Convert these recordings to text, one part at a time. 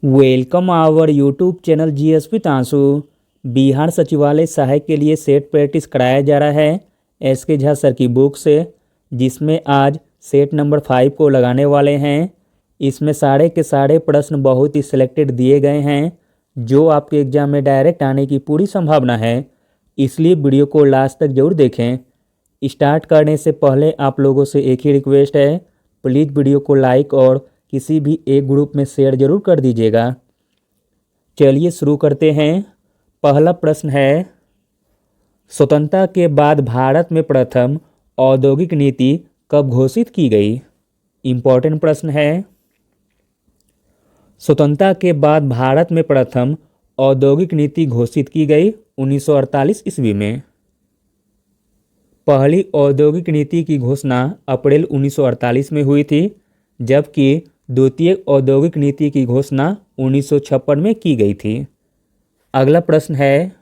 Welcome our YouTube channel GSP तांसु। बिहार सचिवालय सहायक के लिए सेट प्रैक्टिस कराया जा रहा है एसके झा सर की बुक से, जिसमें आज सेट नंबर 5 को लगाने वाले हैं। इसमें सारे के सारे प्रश्न बहुत ही सिलेक्टेड दिए गए हैं जो आपके एग्जाम में डायरेक्ट आने की पूरी संभावना है, इसलिए वीडियो को लास्ट तक जरूर देखें। स्टार्ट करने से पहले आप लोगों से एक ही रिक्वेस्ट है, प्लीज़ वीडियो को लाइक और किसी भी एक ग्रुप में शेयर जरूर कर दीजिएगा। चलिए शुरू करते हैं। पहला प्रश्न है, स्वतंत्रता के बाद भारत में प्रथम औद्योगिक नीति कब घोषित की गई? इम्पोर्टेंट प्रश्न है। स्वतंत्रता के बाद भारत में प्रथम औद्योगिक नीति घोषित की गई 1948 ईस्वी में। पहली औद्योगिक नीति की घोषणा अप्रैल 1948 में हुई थी, जबकि द्वितीय औद्योगिक नीति की घोषणा 1956 में की गई थी। अगला प्रश्न है,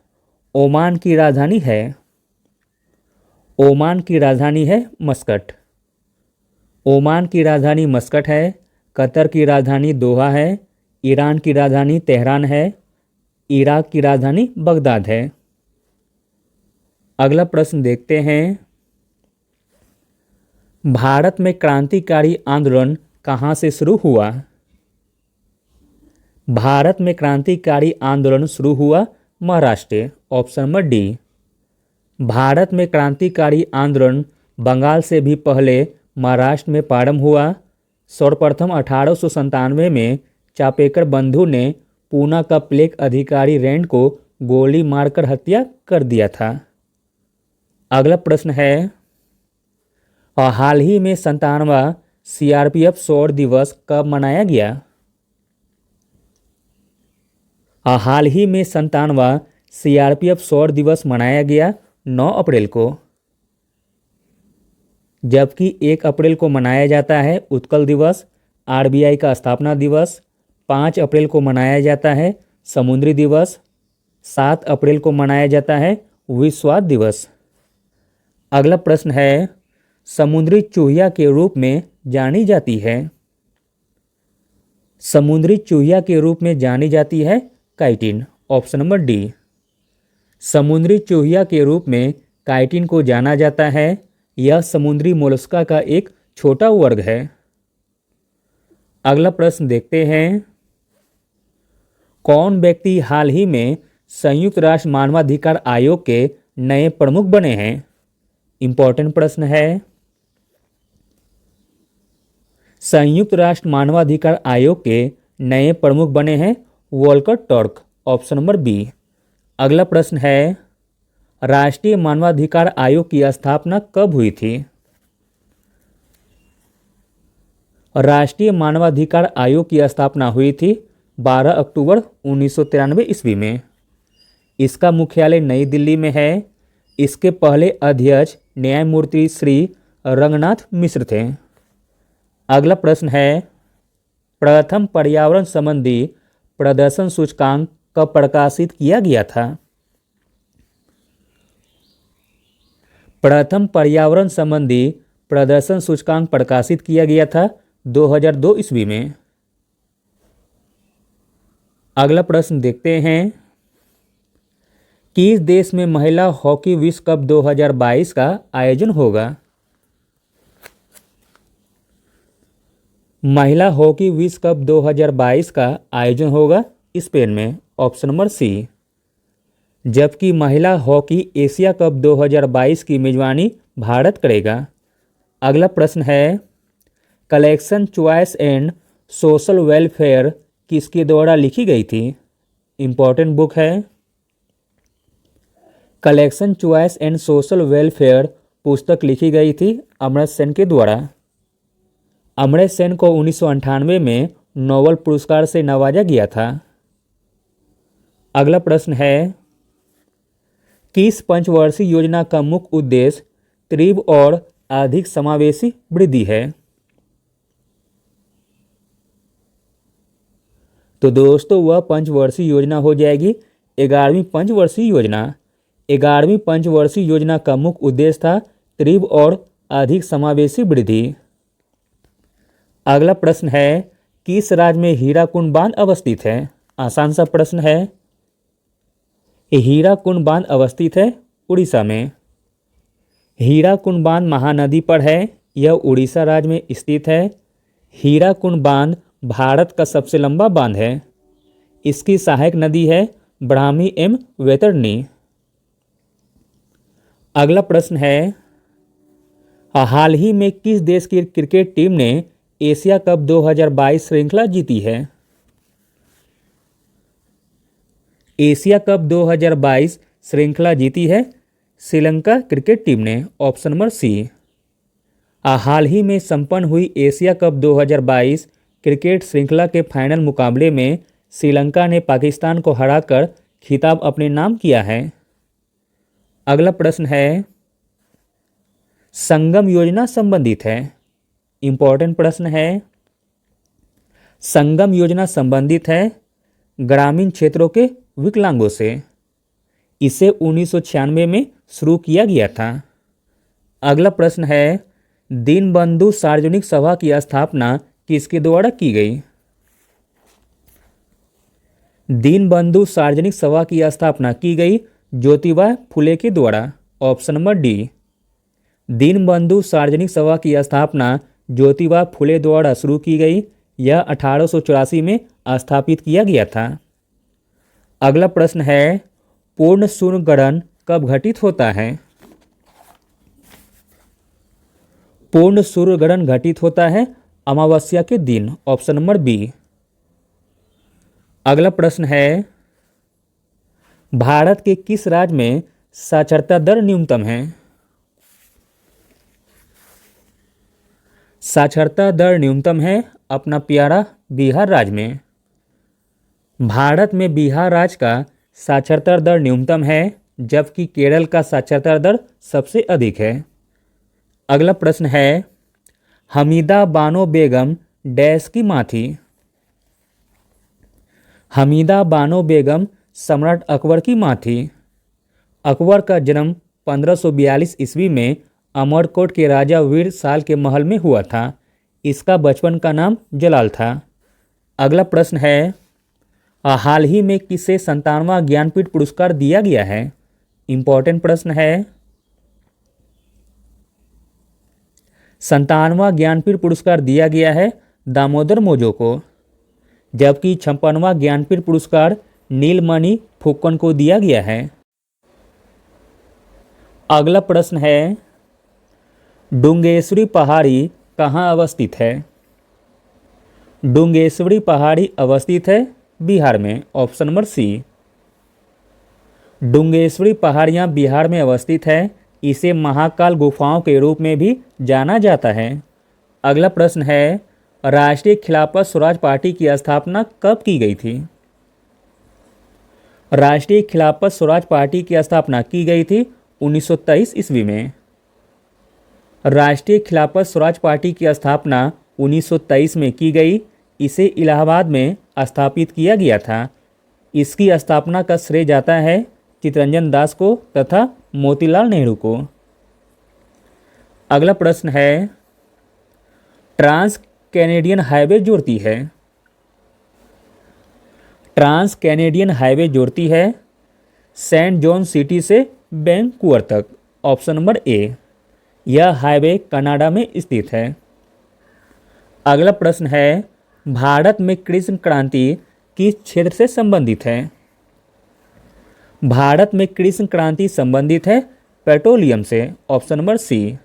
ओमान की राजधानी है? ओमान की राजधानी है मस्कट। ओमान की राजधानी मस्कट है। कतर की राजधानी दोहा है। ईरान की राजधानी तेहरान है। इराक की राजधानी बगदाद है। अगला प्रश्न देखते हैं, भारत में क्रांतिकारी आंदोलन कहाँ से शुरू हुआ? भारत में क्रांतिकारी आंदोलन शुरू हुआ Maharashtra, option number D. Bharat में क्रांतिकारी आंदोलन बंगाल से भी पहले महाराष्ट्र में प्रारंभ हुआ। सर्वप्रथम 1897 में चापेकर बंधु ने पूना का प्लेग अधिकारी रैंड को गोली मारकर हत्या कर दिया था। अगला प्रश्न है, हाल ही में 97वां सीआरपीएफ शौर्य दिवस कब मनाया गया? हाल ही में 97वां सीआरपीएफ शौर्य दिवस मनाया गया 9 अप्रैल को, जबकि 1 अप्रैल को मनाया जाता है उत्कल दिवस, आरबीआई का स्थापना दिवस। 5 अप्रैल को मनाया जाता है समुद्री दिवस। 7 अप्रैल को मनाया जाता है विश्व स्वास्थ्य दिवस। अगला प्रश्न है, समुद्री चूहिया के रूप में जानी जाती है? समुद्री चूहिया के रूप में जानी जाती है काइटिन, ऑप्शन नंबर डी। समुद्री चूहिया के रूप में काइटिन को जाना जाता है। यह समुद्री मोलस्का का एक छोटा वर्ग है। अगला प्रश्न देखते हैं, कौन व्यक्ति हाल ही में संयुक्त राष्ट्र मानवाधिकार आयोग के नए प्रमुख बने हैं? इंपॉर्टेंट प्रश्न है। संयुक्त राष्ट्र मानवाधिकार आयोग के नए प्रमुख बने हैं Volker Turk, option number B. अगला प्रश्न है, राष्ट्रीय मानवाधिकार आयोग की स्थापना कब हुई थी? राष्ट्रीय मानवाधिकार आयोग की स्थापना हुई थी 12 अक्टूबर 1993 ईस्वी में। इसका मुख्यालय नई दिल्ली में है। इसके पहले अध्यक्ष न्यायमूर्ति श्री रंगनाथ मिश्र थे। अगला प्रश्न है, प्रथम पर्यावरण संबंधी प्रदर्शन सूचकांक कब प्रकाशित किया गया था? प्रथम पर्यावरण संबंधी प्रदर्शन सूचकांक प्रकाशित किया गया था 2002 ईस्वी में। अगला प्रश्न देखते हैं, किस देश में महिला हॉकी विश्व कप 2022 का आयोजन होगा? महिला हॉकी विश्व कप 2022 का आयोजन होगा स्पेन में, ऑप्शन नंबर सी। जबकि महिला हॉकी एशिया कप 2022 की मेजबानी भारत करेगा। अगला प्रश्न है, collection choice and social welfare किसके द्वारा लिखी गई थी? इंपॉर्टेंट बुक है। Collection choice and social welfare पुस्तक लिखी गई थी अमर्त्य सेन के द्वारा। अमर्त्य सेन को 1998 में नोबेल पुरस्कार से नवाजा गया था। अगला प्रश्न है, किस पंचवर्षीय योजना का मुख्य उद्देश्य तीव्र और अधिक समावेशी वृद्धि है? तो दोस्तों वह पंचवर्षीय योजना हो जाएगी 11वीं पंचवर्षीय योजना। 11वीं पंचवर्षीय योजना का मुख्य उद्देश्य था तीव्र और अधिक समावेशी वृद्धि। अगला प्रश्न है, किस राज्य में हीराकुंड बांध अवस्थित है? आसान सा प्रश्न है। हीराकुंड बांध अवस्थित है उड़ीसा में। हीराकुंड बांध महानदी पर है। यह उड़ीसा राज्य में स्थित है। हीराकुंड बांध भारत का सबसे लंबा बांध है। इसकी सहायक नदी है ब्राह्मी एवं वैतरणी। अगला प्रश्न है, हाल ही में किस देश की क्रिकेट टीम ने एशिया कप 2022 श्रृंखला जीती है? एशिया कप 2022 श्रृंखला जीती है श्रीलंका क्रिकेट टीम ने। Option number C. हाल ही में संपन्न हुई एशिया कप 2022 क्रिकेट श्रृंखला के फाइनल मुकाबले में श्रीलंका ने पाकिस्तान को हराकर खिताब अपने नाम किया है। अगला प्रश्न है, संगम योजना संबंधित है। इंपॉर्टेंट प्रश्न है। संगम योजना संबंधित है ग्रामीण क्षेत्रों के विकलांगों से। इसे 1996 में शुरू किया गया था। अगला प्रश्न है, दीनबंधु सार्वजनिक सभा की स्थापना किसके द्वारा की गई? दीनबंधु सार्वजनिक सभा की स्थापना की गई ज्योतिबा फुले के द्वारा। Option number D. दीनबंधु सार्वजनिक सभा की स्थापना ज्योतिबा फुले द्वारा शुरू की गई। यह 1884 में स्थापित किया गया था। अगला प्रश्न है, पूर्ण सूर्य ग्रहण कब घटित होता है? पूर्ण सूर्य ग्रहण घटित होता है अमावस्या के दिन। Option number B. अगला प्रश्न है, भारत के किस राज्य में साक्षरता दर न्यूनतम है? साक्षरता दर न्यूनतम है अपना प्यारा बिहार राज्य में। भारत में बिहार राज्य का साक्षरता दर न्यूनतम है, जबकि केरल का साक्षरता दर सबसे अधिक है। अगला प्रश्न है, हमीदा बानो बेगम डैश की मां थी? हमीदा बानो बेगम सम्राट अकबर की मां थी। अकबर का जन्म 1542 ईस्वी में अमरकोट के राजा वीर साल के महल में हुआ था। इसका बचपन का नाम जलाल था। अगला प्रश्न है, हाल ही में किसे 57वां ज्ञानपीठ पुरस्कार दिया गया है? इंपॉर्टेंट प्रश्न है। 57वां ज्ञानपीठ पुरस्कार दिया गया है दामोदर मौजो को, जबकि 56वां ज्ञानपीठ पुरस्कार नीलमणि फुक्कन को दिया गया है। अगला प्रश्न है, डुंगेश्वरी पहाड़ी कहाँ अवस्थित है? डुंगेश्वरी पहाड़ी अवस्थित है बिहार में। ऑप्शन नंबर सी। डुंगेश्वरी पहाड़ियाँ बिहार में अवस्थित है। इसे महाकाल गुफाओं के रूप में भी जाना जाता है। अगला प्रश्न है, राष्ट्रीय खिलाफत स्वराज पार्टी की स्थापना कब की गई थी? राष्ट्रीय खिलाफत स्वराज पार्टी की स्थापना की गई थी 1923 ईस्वी में। राष्ट्रीय खिलाफत स्वराज पार्टी की स्थापना 1923 में की गई। इसे इलाहाबाद में स्थापित किया गया था। इसकी स्थापना का श्रेय जाता है चित्तरंजन दास को तथा मोतीलाल नेहरू को। अगला प्रश्न है, ट्रांस कैनेडियन हाईवे जोड़ती है? ट्रांस कैनेडियन हाईवे जोड़ती है सेंट जॉन सिटी से वैंकूवर तक। Option number A. यह हाईवे कनाडा में स्थित है। अगला प्रश्न है, भारत में कृषि क्रांति किस क्षेत्र से संबंधित है? भारत में कृषि क्रांति संबंधित है पेट्रोलियम से। Option number C.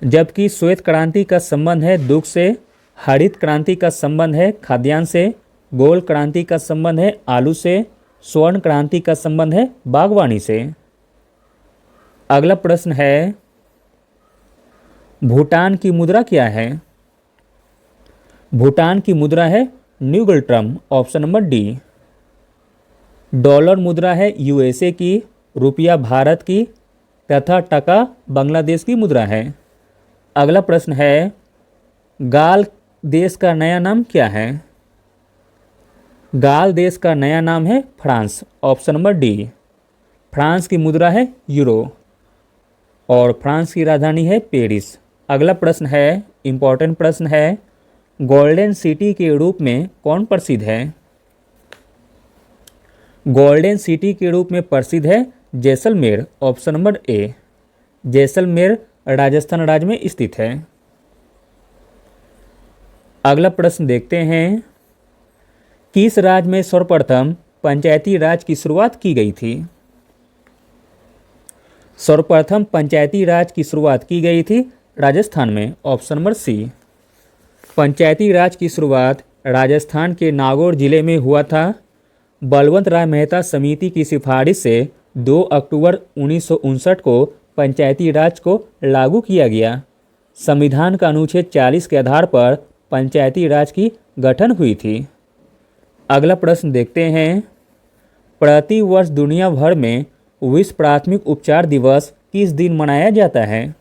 जबकि श्वेत क्रांति का संबंध है दुग्ध से, हरित क्रांति का संबंध है खाद्यान्न से, गोल क्रांति का संबंध है आलू से, स्वर्ण क्रांति का संबंध है बागवानी से। अगला प्रश्न है, भूटान की मुद्रा क्या है? भूटान की मुद्रा है ngultrum. Option number D. Dollar मुद्रा है यूएसए की, रुपया भारत की तथा टका बांग्लादेश की मुद्रा है। अगला प्रश्न है, गाल देश का नया नाम क्या है? गाल देश का नया नाम है France. Option number D. France की मुद्रा है यूरो और फ्रांस की राजधानी है पेरिस। अगला प्रश्न है, इंपॉर्टेंट प्रश्न है, गोल्डन सिटी के रूप में कौन प्रसिद्ध है? गोल्डन सिटी के रूप में प्रसिद्ध है Jaisalmer. Option number A. Jaisalmer Rajasthan राज्य में स्थित है। अगला प्रश्न देखते हैं, किस राज्य में सर्वप्रथम पंचायती राज की शुरुआत की गई थी? सर्वप्रथम पंचायती राज की शुरुआत की गई थी राजस्थान में। ऑप्शन नंबर सी। पंचायती राज की शुरुआत राजस्थान के नागौर जिले में हुआ था। बलवंत राय मेहता समिति की सिफारिश से 2 अक्टूबर 1959 को पंचायती राज को लागू किया गया। संविधान का अनुच्छेद 40 के आधार पर पंचायती राज की गठन हुई थी। अगला प्रश्न देखते हैं, प्रति वर्ष दुनिया भर में विश्व प्राथमिक उपचार दिवस किस दिन मनाया जाता है?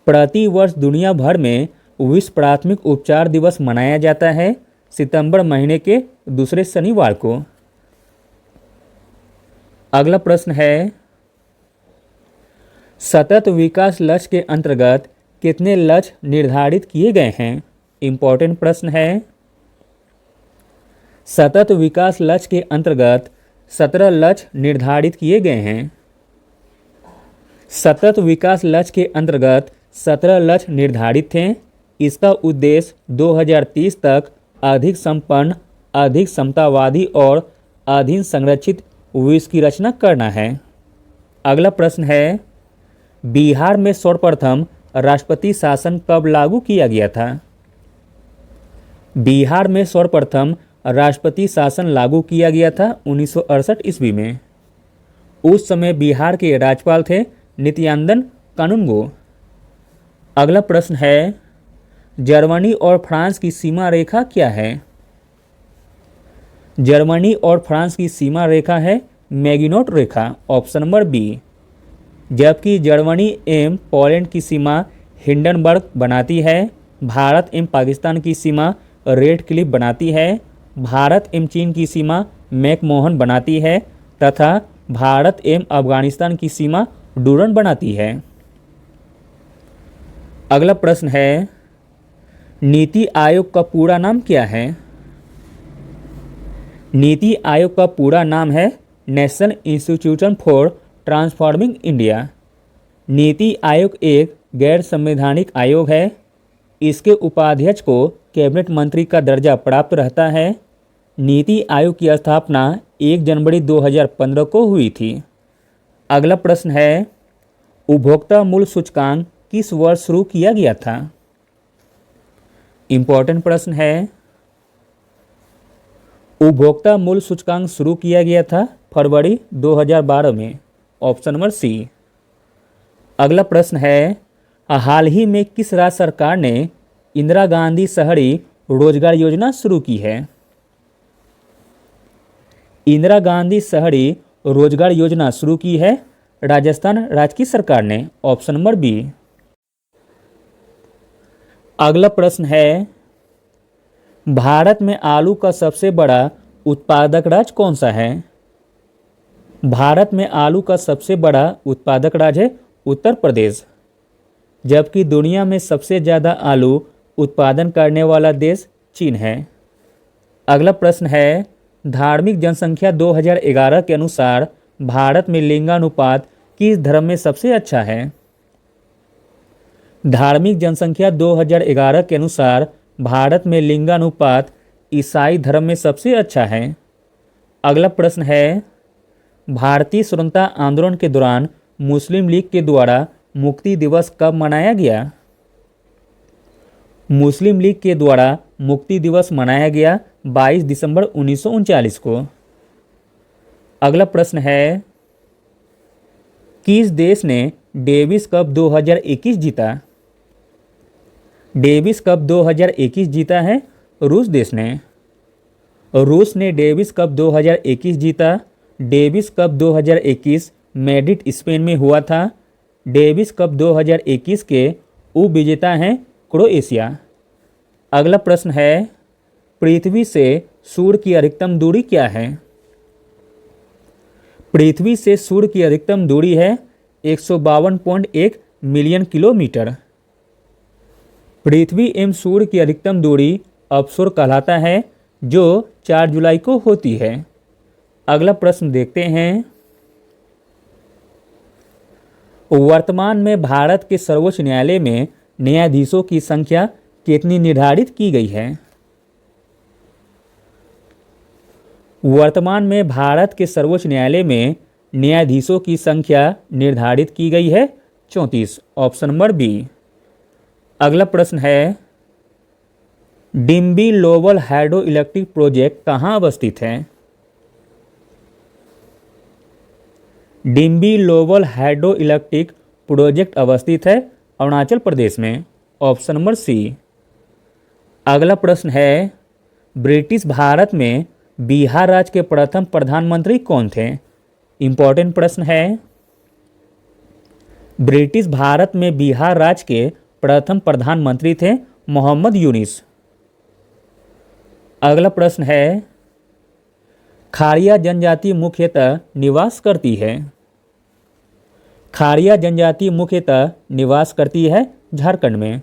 प्रति वर्ष दुनिया भर में विश्व प्राथमिक उपचार दिवस मनाया जाता है सितंबर महीने के दूसरे शनिवार को। अगला प्रश्न है, सतत विकास लक्ष्य के अंतर्गत कितने लक्ष्य निर्धारित किए गए हैं? इंपॉर्टेंट प्रश्न है। सतत विकास लक्ष्य के अंतर्गत 17 लक्ष्य निर्धारित किए गए हैं। सतत विकास लक्ष्य के अंतर्गत 17 लक्ष्य निर्धारित थे। इसका उद्देश्य 2030 तक अधिक संपन्न, अधिक समतावादी और अधीन संरक्षित विश्व की रचना करना है। अगला प्रश्न है, बिहार में सर्वप्रथम राष्ट्रपति शासन कब लागू किया गया था? बिहार में सर्वप्रथम राष्ट्रपति शासन लागू किया गया था 1968 ईस्वी में। उस समय बिहार के राज्यपाल थे नित्यानंद कानूनगो। अगला प्रश्न है, जर्मनी और फ्रांस की सीमा रेखा क्या है? जर्मनी और फ्रांस की सीमा रेखा है मैगिनोट रेखा। Option number B. जबकि जर्मनी एवं पोलैंड की सीमा हिंडनबर्ग बनाती है। भारत एवं पाकिस्तान की सीमा रेड क्लिफ बनाती है। भारत एवं चीन की सीमा मैकमोहन बनाती है तथा भारत एवं अफगानिस्तान की सीमा डूरन बनाती है। अगला प्रश्न है, नीति आयोग का पूरा नाम क्या है? नीति आयोग का पूरा नाम है national institution for transforming India. NITI Aayog एक गैर संवैधानिक आयोग है। इसके उपाध्यक्ष को कैबिनेट मंत्री का दर्जा प्राप्त रहता है। नीति आयोग की स्थापना 1 जनवरी 2015 को हुई थी। अगला प्रश्न है, उपभोक्ता मूल्य सूचकांक किस वर्ष शुरू किया गया था? इंपॉर्टेंट प्रश्न है। उपभोक्ता मूल्य सूचकांक शुरू किया गया था फरवरी 2012 में। Option number C. अगला प्रश्न है, हाल ही में किस राज्य सरकार ने इंदिरा गांधी शहरी रोजगार योजना शुरू की है? इंदिरा गांधी शहरी रोजगार योजना शुरू की है राजस्थान राज्य की सरकार ने। Option number B. अगला प्रश्न है, भारत में आलू का सबसे बड़ा उत्पादक राज्य कौन सा है? भारत में आलू का सबसे बड़ा उत्पादक राज्य है उत्तर प्रदेश। जबकि दुनिया में सबसे ज़्यादा आलू उत्पादन करने वाला देश चीन है। अगला प्रश्न है, धार्मिक जनसंख्या 2011 के अनुसार भारत में लिंगानुपात किस धर्म में सबसे अच्छा है? धार्मिक जनसंख्या 2011 के अनुसार भारत में लिंगानुपात ईसाई धर्म में सबसे अच्छा है। अगला प्रश्न है, भारतीय स्वतंत्रता आंदोलन के दौरान मुस्लिम लीग के द्वारा मुक्ति दिवस कब मनाया गया? मुस्लिम लीग के द्वारा मुक्ति दिवस मनाया गया 22 दिसंबर 1939 को। अगला प्रश्न है, किस देश ने डेविस कप 2021 जीता? डेविस कप 2021 जीता है रूस देश ने। रूस ने डेविस कप 2021 जीता। डेविस कप 2021 मैड्रिड स्पेन में हुआ था। डेविस कप 2021 के उपविजेता हैं क्रोएशिया। अगला प्रश्न है, पृथ्वी से सूर्य की अधिकतम दूरी क्या है? पृथ्वी से सूर्य की अधिकतम दूरी है 152.1 मिलियन किलोमीटर। पृथ्वी एवं सूर्य की अधिकतम दूरी अपसोर कहलाता है, जो 4 जुलाई को होती है। अगला प्रश्न देखते हैं। वर्तमान में भारत के सर्वोच्च न्यायालय में न्यायाधीशों की संख्या कितनी निर्धारित की गई है? वर्तमान में भारत के सर्वोच्च न्यायालय में न्यायाधीशों की संख्या निर्धारित की गई है 34, ऑप्शन नंबर बी। अगला प्रश्न है, डिम्बी लोबल हाइड्रो इलेक्ट्रिक प्रोजेक्ट कहाँ अवस्थित है? डिम्बी लोबल हाइड्रो इलेक्ट्रिक प्रोजेक्ट अवस्थित है अरुणाचल प्रदेश में, ऑप्शन नंबर सी। अगला प्रश्न है, ब्रिटिश भारत में बिहार राज्य के प्रथम प्रधानमंत्री कौन थे? इंपॉर्टेंट प्रश्न है। ब्रिटिश भारत में बिहार राज्य के प्रथम प्रधानमंत्री थे मोहम्मद यूनिस। अगला प्रश्न है, खारिया जनजाति मुख्यतः निवास करती है? खारिया जनजाति मुख्यतः निवास करती है झारखंड में।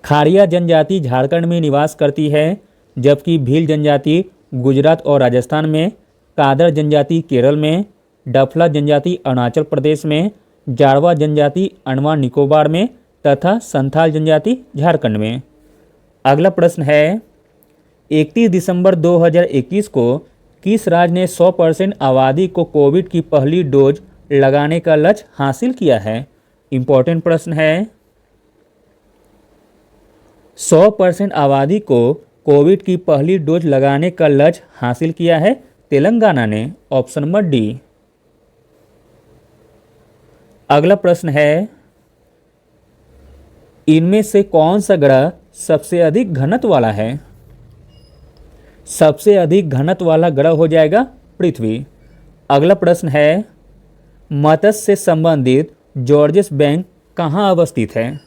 खारिया जनजाति झारखंड में निवास करती है, जबकि भील जनजाति गुजरात और राजस्थान में, कादर जनजाति केरल में, डफला जनजाति अरुणाचल प्रदेश में, जारवा जनजाति अंडमान निकोबार में तथा संथाल जनजाति झारखंड में। अगला प्रश्न है, 31 दिसंबर 2021 को किस राज्य ने 100% आबादी को कोविड की पहली डोज लगाने का लक्ष्य हासिल किया है? इंपॉर्टेंट प्रश्न है। 100% आबादी को कोविड की पहली डोज लगाने का लक्ष्य हासिल किया है तेलंगाना ने, ऑप्शन नंबर डी। अगला प्रश्न है, इनमें से कौन सा ग्रह सबसे अधिक घनत्व वाला है? सबसे अधिक घनत्व वाला ग्रह हो जाएगा पृथ्वी। अगला प्रश्न है, मत्स्य से संबंधित जॉर्जेस बैंक कहाँ अवस्थित है?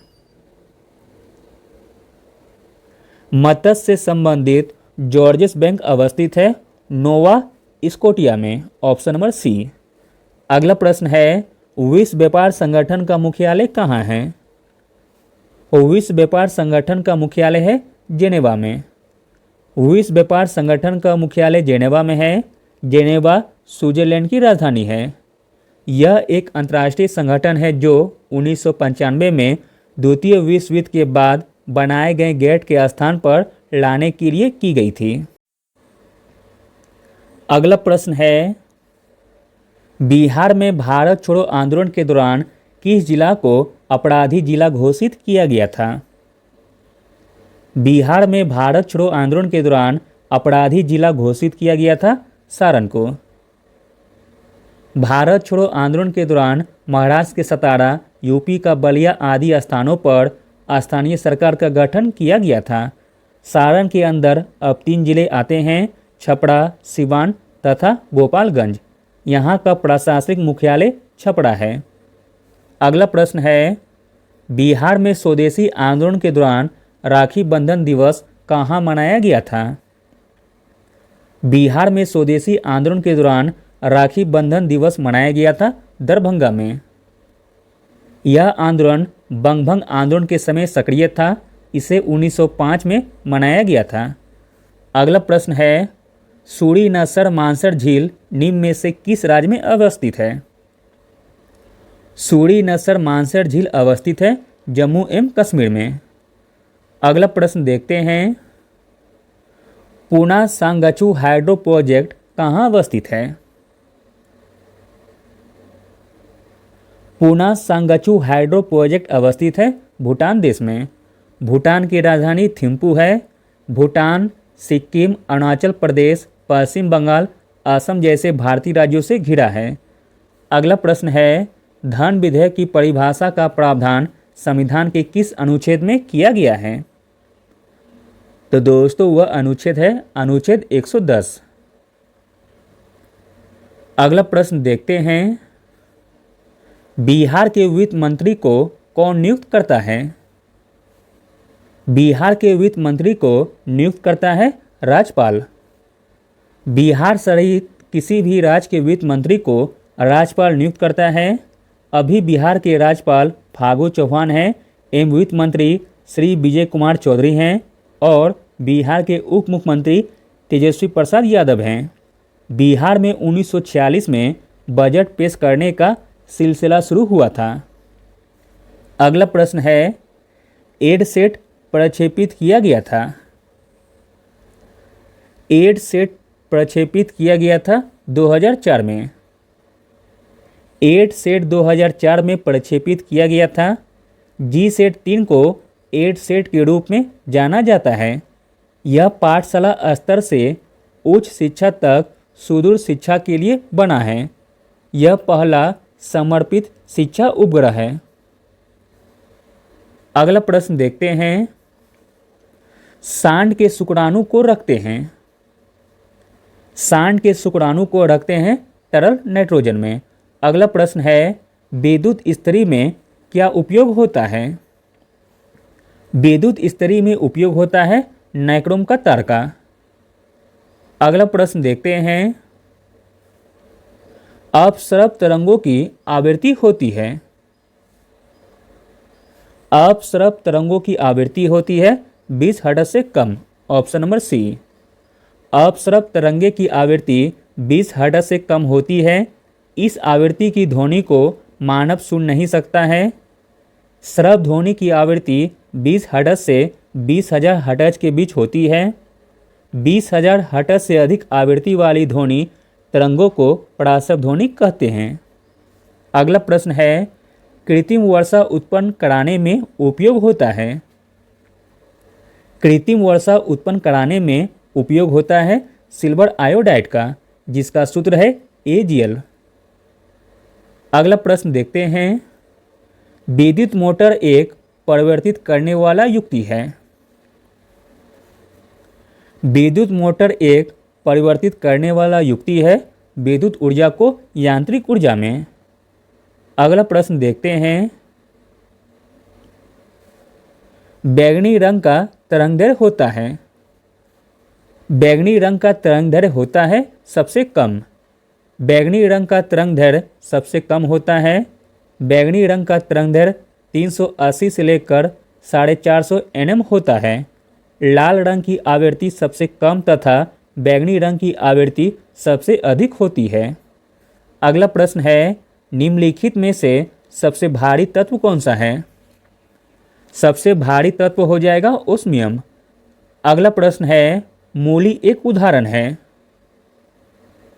मत्स्य से संबंधित जॉर्जेस बैंक अवस्थित है नोवा स्कोटिया में, ऑप्शन नंबर सी। अगला प्रश्न है, विश्व व्यापार संगठन का मुख्यालय कहाँ है? विश्व व्यापार संगठन का मुख्यालय है जेनेवा में। विश्व व्यापार संगठन का मुख्यालय जेनेवा में है। जेनेवा स्विट्जरलैंड की राजधानी है। यह एक अंतर्राष्ट्रीय संगठन है जो 1995 में द्वितीय विश्व युद्ध के बाद बनाए गए गेट के स्थान पर लाने के लिए की गई थी। अगला प्रश्न है, बिहार में भारत छोड़ो आंदोलन के दौरान किस जिला को अपराधी जिला घोषित किया गया था? बिहार में भारत छोड़ो आंदोलन के दौरान अपराधी जिला घोषित किया गया था सारण को। भारत छोड़ो आंदोलन के दौरान महाराष्ट्र के सतारा, यूपी का बलिया आदि स्थानों पर स्थानीय सरकार का गठन किया गया था। सारण के अंदर अब 3 जिले आते हैं, छपरा, सिवान तथा गोपालगंज। यहाँ का प्रशासनिक मुख्यालय छपरा है। अगला प्रश्न है, बिहार में स्वदेशी आंदोलन के दौरान राखी बंधन दिवस कहाँ मनाया गया था? बिहार में स्वदेशी आंदोलन के दौरान राखी बंधन दिवस मनाया गया था दरभंगा में। यह आंदोलन बंगभंग आंदोलन के समय सक्रिय था। इसे 1905 में मनाया गया था। अगला प्रश्न है, सूरी नसर मानसर झील निम्न में से किस राज्य में अवस्थित है? सूरी नसर मानसर झील अवस्थित है जम्मू एवं कश्मीर में। अगला प्रश्न देखते हैं, पूना सांगचू हाइड्रो प्रोजेक्ट कहाँ अवस्थित है? पूना सांगचू हाइड्रो प्रोजेक्ट अवस्थित है भूटान देश में। भूटान की राजधानी थिम्पू है। भूटान, सिक्किम, अरुणाचल प्रदेश, पश्चिम बंगाल, असम जैसे भारतीय राज्यों से घिरा है। अगला प्रश्न है, धन विधेयक की परिभाषा का प्रावधान संविधान के किस अनुच्छेद में किया गया है? तो दोस्तों वह अनुच्छेद है अनुच्छेद 110। अगला प्रश्न देखते हैं, बिहार के वित्त मंत्री को कौन नियुक्त करता है? बिहार के वित्त मंत्री को नियुक्त करता है राज्यपाल। बिहार सहित किसी भी राज्य के वित्त मंत्री को राज्यपाल नियुक्त करता है। अभी बिहार के राज्यपाल फागू चौहान हैं एवं वित्त मंत्री श्री विजय कुमार चौधरी हैं और बिहार के उप मुख्यमंत्री तेजस्वी प्रसाद यादव हैं। बिहार में 1946 में बजट पेश करने का सिलसिला शुरू हुआ था। अगला प्रश्न है, एडसेट प्रक्षेपित किया गया था। एडसेट प्रक्षेपित किया गया था 2004 में। एडसेट 2004 में प्रक्षेपित किया गया था। जीसेट 3 को एडसेट के रूप में जाना जाता है। यह पाठशाला स्तर से उच्च शिक्षा तक सुदूर शिक्षा के लिए बना है। यह पहला समर्पित शिक्षा उपग्रह है। अगला प्रश्न देखते हैं, सांड के शुक्राणु को रखते हैं। सांड के शुक्राणु को रखते हैं तरल नाइट्रोजन में। अगला प्रश्न है, विद्युत इस्त्री में क्या उपयोग होता है। विद्युत इस्त्री में उपयोग होता है नाइक्रोम का तार का। अगला प्रश्न देखते हैं, अपसरप तरंगों की आवृत्ति होती है। अपसरप तरंगों की आवृत्ति होती है 20 हर्ट्ज से कम। ऑप्शन नंबर सी। अपसरप तरंगे की आवृत्ति 20 हर्ट्ज से कम होती है। इस आवृत्ति की ध्वनि को मानव सुन नहीं सकता है। सरप ध्वनि की आवृत्ति 20 हर्ट्ज से 20,000 हर्ट्ज के बीच होती है। 20,000 हर्ट्ज से अधिक आवृत्ति वाली ध्वनि तरंगों को परासरप ध्वनि कहते हैं। अगला प्रश्न है, कृत्रिम वर्षा उत्पन्न कराने में उपयोग होता है। कृत्रिम वर्षा उत्पन्न कराने में उपयोग होता है सिल्वर आयोडाइड का, जिसका सूत्र है AgL। अगला प्रश्न देखते हैं, विद्युत मोटर एक परिवर्तित करने वाला युक्ति है। विद्युत मोटर एक परिवर्तित करने वाला युक्ति है विद्युत ऊर्जा को यांत्रिक ऊर्जा में। अगला प्रश्न देखते हैं, बैंगनी रंग का तरंगदैर्घ्य होता है। बैंगनी रंग का तरंगदैर्घ्य होता है सबसे कम। बैंगनी रंग का तरंगदैर्घ्य सबसे कम होता है। बैंगनी रंग का तरंगदैर्घ्य 380 से लेकर 450 nm होता है। लाल रंग की आवृत्ति सबसे कम तथा बैंगनी रंग की आवृत्ति सबसे अधिक होती है। अगला प्रश्न है, निम्नलिखित में से सबसे भारी तत्व कौन सा है। सबसे भारी तत्व हो जाएगा ओस्मियम। अगला प्रश्न है, मूली एक उदाहरण है।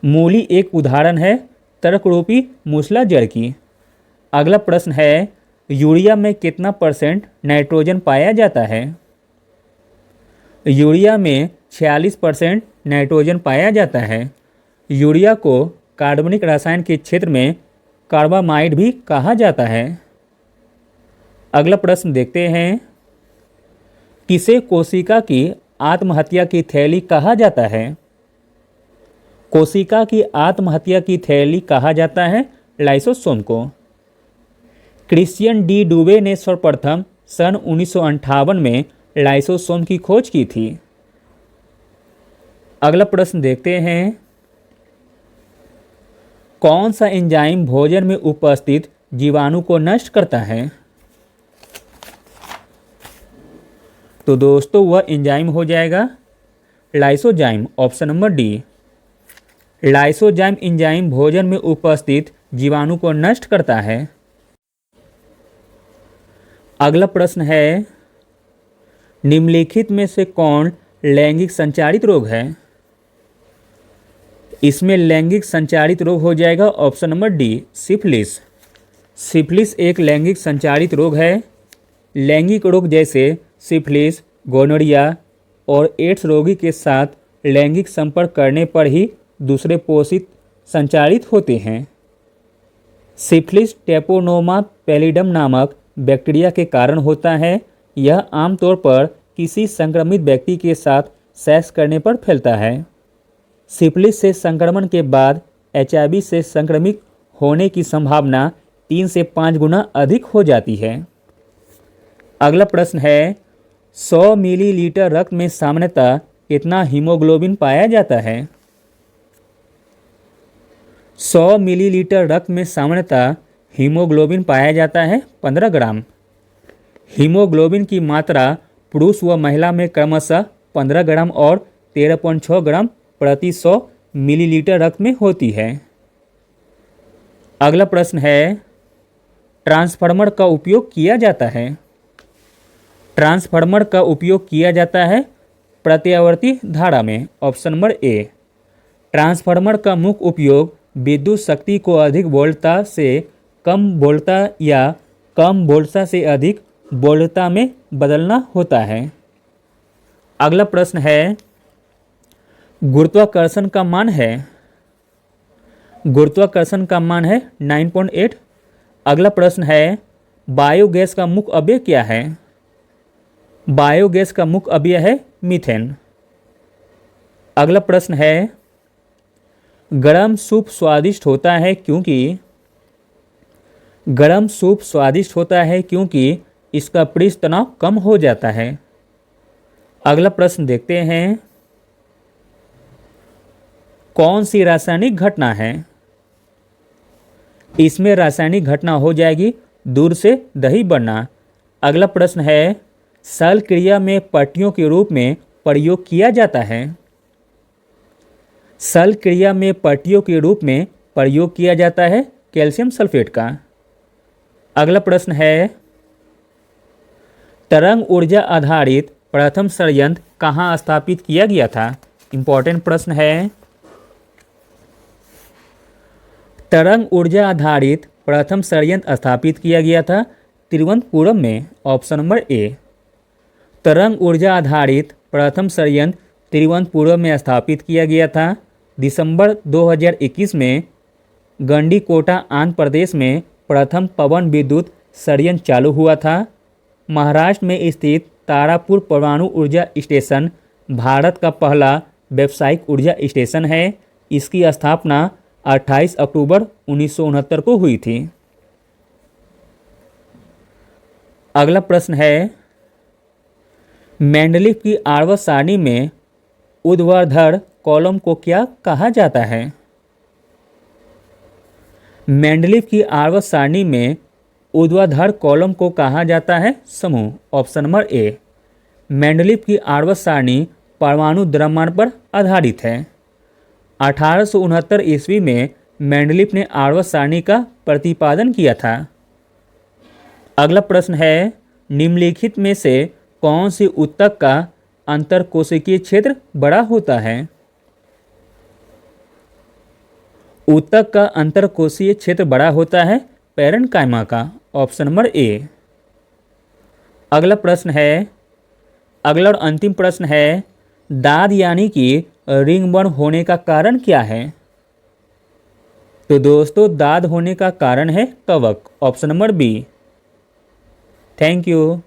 मूली एक उदाहरण है तर्करूपी मूसला जड़ की। अगला प्रश्न है, यूरिया में कितना % नाइट्रोजन पाया जाता है। यूरिया में 46% नाइट्रोजन पाया जाता है। यूरिया को कार्बनिक रसायन के क्षेत्र में कार्बामाइड भी कहा जाता है। अगला प्रश्न देखते हैं, किसे कोशिका की आत्महत्या की थैली कहा जाता है। कोशिका की आत्महत्या की थैली कहा जाता है लाइसोसोम को। क्रिश्चियन डी डुबे ने सर्वप्रथम सन 1958 में लाइसोसोम की खोज की थी। अगला प्रश्न देखते हैं, कौन सा एंजाइम भोजन में उपस्थित जीवाणु को नष्ट करता है। तो दोस्तों वह एंजाइम हो जाएगा lysozyme. Option number D. Lysozyme enzyme भोजन में उपस्थित जीवाणु को नष्ट करता है। अगला प्रश्न है, निम्नलिखित में से कौन लैंगिक संचारित रोग है। इसमें लैंगिक संचारित रोग हो जाएगा option number D, syphilis. Syphilis एक लैंगिक संचारित रोग है। लैंगिक रोग जैसे सिफिलिस, गोनोरिया और एड्स रोगी के साथ लैंगिक संपर्क करने पर ही दूसरे पोषित संचारित होते हैं। सिफिलिस टेपोनोमा पैलिडम नामक बैक्टीरिया के कारण होता है। यह आमतौर पर किसी संक्रमित व्यक्ति के साथ सेक्स करने पर फैलता है। सिफिलिस से संक्रमण के बाद HIV से संक्रमित होने की संभावना 3 से 5 गुना अधिक हो जाती है। अगला प्रश्न है, 100 मिलीलीटर रक्त में सामान्यतः कितना हीमोग्लोबिन पाया जाता है। 100 मिलीलीटर रक्त में सामान्यतः हीमोग्लोबिन पाया जाता है 15 ग्राम। हीमोग्लोबिन की मात्रा पुरुष व महिला में क्रमशः 15 ग्राम और 13.6 ग्राम प्रति 100 मिलीलीटर रक्त में होती है। अगला प्रश्न है, ट्रांसफार्मर का उपयोग किया जाता है। ट्रांसफार्मर का उपयोग किया जाता है प्रत्यावर्ती धारा में। Option number A. ट्रांसफार्मर का मुख्य उपयोग विद्युत शक्ति को अधिक वोल्टता से कम वोल्टता या कम वोल्टता से अधिक वोल्टता में बदलना होता है। अगला प्रश्न है, गुरुत्वाकर्षण का मान है। गुरुत्वाकर्षण का मान है 9.8। अगला प्रश्न है, बायोगैस का मुख्य अवयव क्या है। बायोगैस का मुख्य अवयव है मीथेन। अगला प्रश्न है, गरम सूप स्वादिष्ट होता है क्योंकि गरम सूप स्वादिष्ट होता है क्योंकि इसका पृष्ठ तनाव कम हो जाता है। अगला प्रश्न देखते हैं, कौन सी रासायनिक घटना है। इसमें रासायनिक घटना हो जाएगी दूध से दही बनना। अगला प्रश्न है, शल्य क्रिया में पट्टियों के रूप में प्रयोग किया जाता है। शल्य क्रिया में पट्टियों के रूप में प्रयोग किया जाता है कैल्शियम सल्फेट का। अगला प्रश्न है, तरंग ऊर्जा आधारित प्रथम षड्यंत्र कहाँ स्थापित किया गया था। इंपॉर्टेंट प्रश्न है। तरंग ऊर्जा आधारित प्रथम षड्यंत्र स्थापित किया गया था तिरुवनंतपुरम में। Option number A. तरंग ऊर्जा आधारित प्रथम षड्यंत्र तिरुवनंतपुरम में स्थापित किया गया था। दिसंबर 2021 में गंडीकोटा आंध्र प्रदेश में प्रथम पवन विद्युत षड्यंत्र चालू हुआ था। महाराष्ट्र में स्थित तारापुर परमाणु ऊर्जा स्टेशन भारत का पहला व्यावसायिक ऊर्जा स्टेशन है। इसकी स्थापना 28 अक्टूबर 1969 को हुई थी। अगला प्रश्न है, मेंडलीफ की आवर्त सारणी में ऊर्ध्वाधर कॉलम को क्या कहा जाता है। मेंडलीफ की आवर्त सारणी में ऊर्ध्वाधर कॉलम को कहा जाता है समूह। Option number A. मेंडलीफ की आवर्त सारणी परमाणु द्रव्यमान पर आधारित है। 1869 ईस्वी में मेंडलीफ ने आवर्त सारणी का प्रतिपादन किया था। अगला प्रश्न है, निम्नलिखित में से कौन सी ऊतक का अंतरकोशिकीय क्षेत्र बड़ा होता है। ऊतक का अंतरकोशीय क्षेत्र बड़ा होता है पैरेन्काइमा का। Option number A. अगला प्रश्न है, अगला और अंतिम प्रश्न है, दाद यानी कि रिंगवर्म होने का कारण क्या है। तो दोस्तों, दाद होने का कारण है कवक। Option number B. Thank you.